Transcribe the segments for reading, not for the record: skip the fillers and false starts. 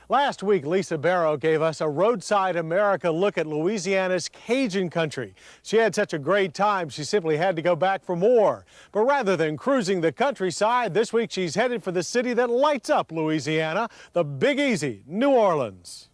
Last week, Lisa Barrow gave us a Roadside America look at Louisiana's Cajun country. She had such a great time, she simply had to go back for more. But rather than cruising the countryside, this week she's headed for the city that lights up Louisiana, the Big Easy, New Orleans.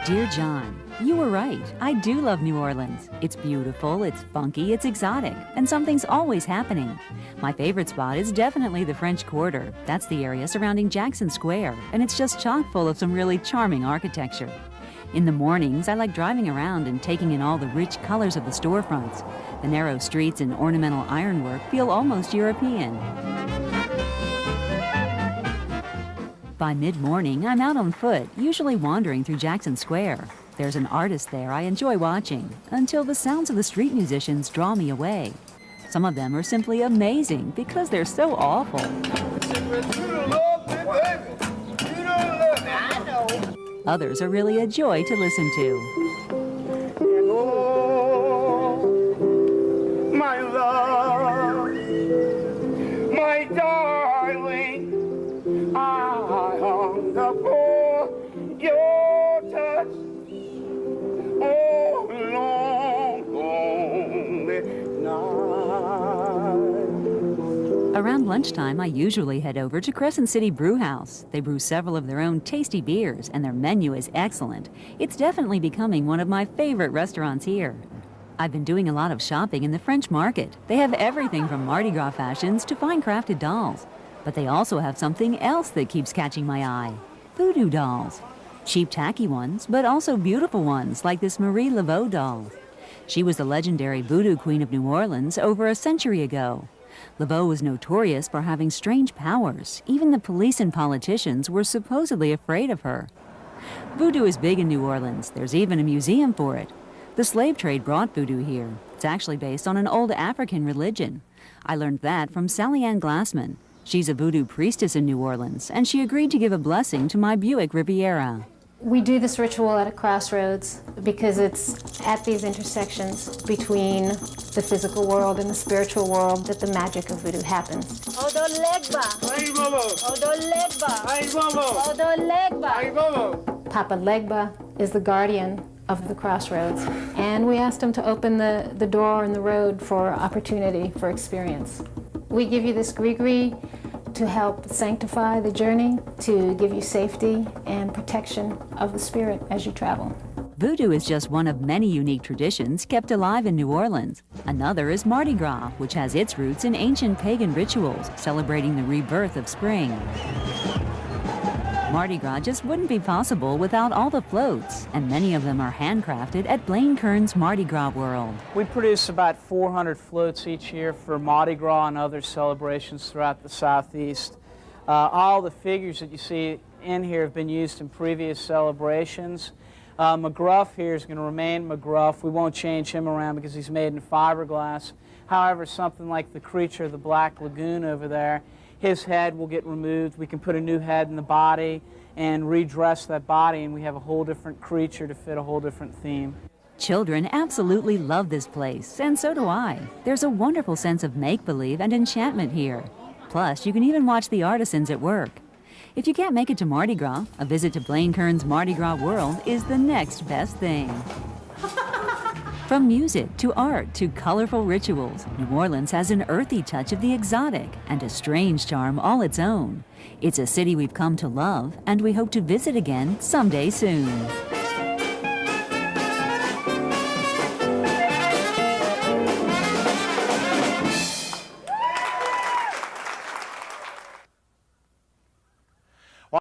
Dear John, you were right. I do love New Orleans. It's beautiful, it's funky, it's exotic, and something's always happening. My favorite spot is definitely the French Quarter. That's the area surrounding Jackson Square, and it's just chock full of some really charming architecture. In the mornings, I like driving around and taking in all the rich colors of the storefronts. The narrow streets and ornamental ironwork feel almost European. By mid-morning, I'm out on foot, usually wandering through Jackson Square. There's an artist there I enjoy watching, until the sounds of the street musicians draw me away. Some of them are simply amazing because they're so awful. Others are really a joy to listen to. Hello, my love, my darling, I hunger for your touch. Oh, long, lonely night. Around lunchtime, I usually head over to Crescent City Brew House. They brew several of their own tasty beers, and their menu is excellent. It's definitely becoming one of my favorite restaurants here. I've been doing a lot of shopping in the French market. They have everything from Mardi Gras fashions to fine crafted dolls. But they also have something else that keeps catching my eye: voodoo dolls. Cheap, tacky ones, but also beautiful ones, like this Marie Laveau doll. She was the legendary voodoo queen of New Orleans over a century ago. Laveau was notorious for having strange powers. Even the police and politicians were supposedly afraid of her. Voodoo is big in New Orleans. There's even a museum for it. The slave trade brought voodoo here. It's actually based on an old African religion. I learned that from Sally Ann Glassman. She's a voodoo priestess in New Orleans, and she agreed to give a blessing to my Buick Riviera. We do this ritual at a crossroads because it's at these intersections between the physical world and the spiritual world that the magic of voodoo happens. Odo Legba! Odo Legba! Odo Legba! Papa Legba is the guardian of the crossroads, and we asked him to open the door and the road for opportunity, for experience. We give you this gree-gree to help sanctify the journey, to give you safety and protection of the spirit as you travel. Voodoo is just one of many unique traditions kept alive in New Orleans. Another is Mardi Gras, which has its roots in ancient pagan rituals celebrating the rebirth of spring. Mardi Gras just wouldn't be possible without all the floats, and many of them are handcrafted at Blaine Kern's Mardi Gras World. We produce about 400 floats each year for Mardi Gras and other celebrations throughout the Southeast. All the figures that you see in here have been used in previous celebrations. McGruff here is going to remain McGruff. We won't change him around because he's made in fiberglass. However, something like the creature of the Black Lagoon over there, his head will get removed. We can put a new head in the body and redress that body, and we have a whole different creature to fit a whole different theme. Children absolutely love this place, and so do I. There's a wonderful sense of make-believe and enchantment here. Plus, you can even watch the artisans at work. If you can't make it to Mardi Gras, a visit to Blaine Kern's Mardi Gras World is the next best thing. From music to art to colorful rituals, New Orleans has an earthy touch of the exotic and a strange charm all its own. It's a city we've come to love, and we hope to visit again someday soon.